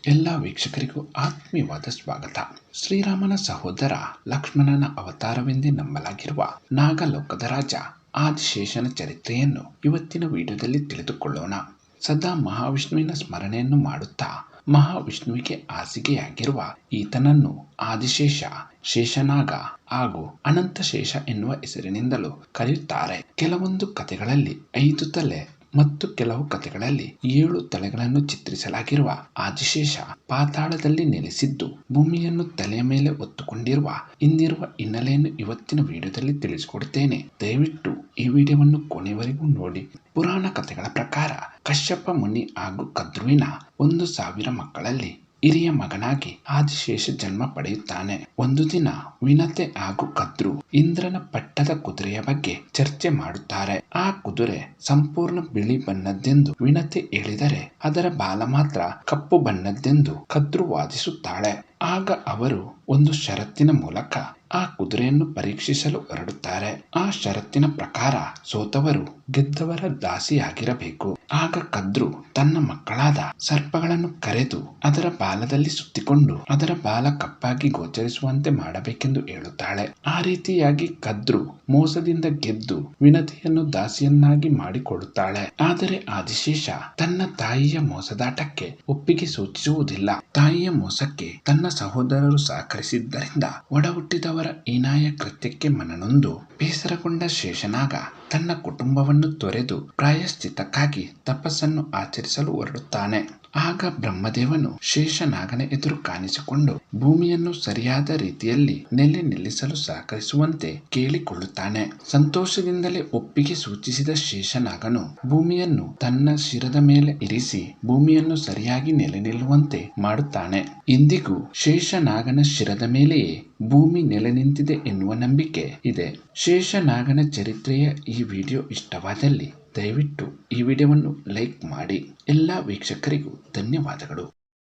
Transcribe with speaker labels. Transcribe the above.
Speaker 1: ಎಲ್ಲ ವೀಕ್ಷಕರಿಗೂ ಆತ್ಮೀಯವಾದ ಸ್ವಾಗತ. ಶ್ರೀರಾಮನ ಸಹೋದರ ಲಕ್ಷ್ಮಣನ ಅವತಾರವೆಂದೇ ನಂಬಲಾಗಿರುವ ನಾಗಲೋಕದ ರಾಜ ಆದಿಶೇಷನ ಚರಿತ್ರೆಯನ್ನು ಇವತ್ತಿನ ವಿಡಿಯೋದಲ್ಲಿ ತಿಳಿದುಕೊಳ್ಳೋಣ. ಸದಾ ಮಹಾವಿಷ್ಣುವಿನ ಸ್ಮರಣೆಯನ್ನು ಮಾಡುತ್ತಾ ಮಹಾವಿಷ್ಣುವಿಗೆ ಹಾಸಿಗೆಯಾಗಿರುವ ಈತನನ್ನು ಆದಿಶೇಷ, ಶೇಷನಾಗ ಹಾಗೂ ಅನಂತಶೇಷ ಎನ್ನುವ ಹೆಸರಿನಿಂದಲೂ ಕರೆಯುತ್ತಾರೆ. ಕೆಲವೊಂದು ಕಥೆಗಳಲ್ಲಿ 5 ತಲೆ ಮತ್ತು ಕೆಲವು ಕಥೆಗಳಲ್ಲಿ 7 ತಲೆಗಳನ್ನು ಚಿತ್ರಿಸಲಾಗಿರುವ ಆದಿಶೇಷ ಪಾತಾಳದಲ್ಲಿ ನೆಲೆಸಿದ್ದು ಭೂಮಿಯನ್ನು ತಲೆಯ ಮೇಲೆ ಹೊತ್ತುಕೊಂಡಿರುವ ಹಿಂದಿರುವ ಹಿನ್ನೆಲೆಯನ್ನು ಇವತ್ತಿನ ವಿಡಿಯೋದಲ್ಲಿ ತಿಳಿಸಿಕೊಡುತ್ತೇನೆ. ದಯವಿಟ್ಟು ಈ ವಿಡಿಯೋವನ್ನು ಕೊನೆಯವರೆಗೂ ನೋಡಿ. ಪುರಾಣ ಕಥೆಗಳ ಪ್ರಕಾರ ಕಶ್ಯಪ ಮುನಿ ಹಾಗೂ ಕದ್ರುವಿನ 1,000 ಮಕ್ಕಳಲ್ಲಿ ಹಿರಿಯ ಮಗನಾಗಿ ಆದಿಶೇಷ ಜನ್ಮ ಪಡೆಯುತ್ತಾನೆ. ಒಂದು ದಿನ ವಿನತೆ ಹಾಗೂ ಕದ್ರು ಇಂದ್ರನ ಪಟ್ಟದ ಕುದುರೆಯ ಬಗ್ಗೆ ಚರ್ಚೆ ಮಾಡುತ್ತಾರೆ. ಆ ಕುದುರೆ ಸಂಪೂರ್ಣ ಬಿಳಿ ಬಣ್ಣದ್ದೆಂದು ವಿನತೆ ಹೇಳಿದರೆ ಅದರ ಬಾಲ ಮಾತ್ರ ಕಪ್ಪು ಬಣ್ಣದ್ದೆಂದು ಕದ್ರು ವಾದಿಸುತ್ತಾಳೆ. ಆಗ ಅವರು ಒಂದು ಷರತ್ತಿನ ಮೂಲಕ ಆ ಕುದುರೆಯನ್ನು ಪರೀಕ್ಷಿಸಲು ಹೊರಡುತ್ತಾರೆ. ಆ ಷರತ್ತಿನ ಪ್ರಕಾರ ಸೋತವರು ಗೆದ್ದವರ ದಾಸಿಯಾಗಿರಬೇಕು. ಆಗ ಕದ್ರು ತನ್ನ ಮಕ್ಕಳಾದ ಸರ್ಪಗಳನ್ನು ಕರೆದು ಅದರ ಬಾಲದಲ್ಲಿ ಸುತ್ತಿಕೊಂಡು ಅದರ ಬಾಲ ಕಪ್ಪಾಗಿ ಗೋಚರಿಸುವಂತೆ ಮಾಡಬೇಕೆಂದು ಹೇಳುತ್ತಾಳೆ. ಆ ರೀತಿಯಾಗಿ ಕದ್ರು ಮೋಸದಿಂದ ಗೆದ್ದು ವಿನತೆಯನ್ನು ದಾಸಿಯನ್ನಾಗಿ ಮಾಡಿಕೊಳ್ಳುತ್ತಾಳೆ. ಆದರೆ ಆದಿಶೇಷ ತನ್ನ ತಾಯಿಯ ಮೋಸದಾಟಕ್ಕೆ ಒಪ್ಪಿಗೆ ಸೂಚಿಸುವುದಿಲ್ಲ. ತಾಯಿಯ ಮೋಸಕ್ಕೆ ತನ್ನ ಸಹೋದರರು ಸಹಕರಿಸಿದ್ದರಿಂದ ಒಡ ಹುಟ್ಟಿದವರ ಹೀನಾಯ ಕೃತ್ಯಕ್ಕೆ ಮನನೊಂದು ಬೇಸರಗೊಂಡ ಶೇಷನಾಗ ತನ್ನ ಕುಟುಂಬವನ್ನು ತೊರೆದು ಪ್ರಾಯಶ್ಚಿತ್ತಕ್ಕಾಗಿ ತಪಸ್ಸನ್ನು ಆಚರಿಸಲು ಹೊರಡುತ್ತಾನೆ. ಆಗ ಬ್ರಹ್ಮದೇವನು ಶೇಷನಾಗನ ಎದುರು ಕಾಣಿಸಿಕೊಂಡು ಭೂಮಿಯನ್ನು ಸರಿಯಾದ ರೀತಿಯಲ್ಲಿ ನಿಲ್ಲಿಸಲು ಸಹಕರಿಸುವಂತೆ ಕೇಳಿಕೊಳ್ಳುತ್ತಾನೆ. ಸಂತೋಷದಿಂದಲೇ ಒಪ್ಪಿಗೆ ಸೂಚಿಸಿದ ಶೇಷನಾಗನು ಭೂಮಿಯನ್ನು ತನ್ನ ಶಿರದ ಮೇಲೆ ಇರಿಸಿ ಭೂಮಿಯನ್ನು ಸರಿಯಾಗಿ ನಿಲ್ಲುವಂತೆ ಮಾಡುತ್ತಾನೆ. ಇಂದಿಗೂ ಶೇಷನಾಗನ ಶಿರದ ಮೇಲೆಯೇ ಭೂಮಿ ನೆಲೆ ನಿಂತಿದೆ ಎನ್ನುವ ನಂಬಿಕೆ ಇದೆ. ಶೇಷನಾಗನ ಚರಿತ್ರೆಯ ಈ ವಿಡಿಯೋ ಇಷ್ಟವಾದಲ್ಲಿ ದಯವಿಟ್ಟು ಈ ವಿಡಿಯೋವನ್ನು ಲೈಕ್ ಮಾಡಿ. ಎಲ್ಲ ವೀಕ್ಷಕರಿಗೂ ಧನ್ಯವಾದಗಳು.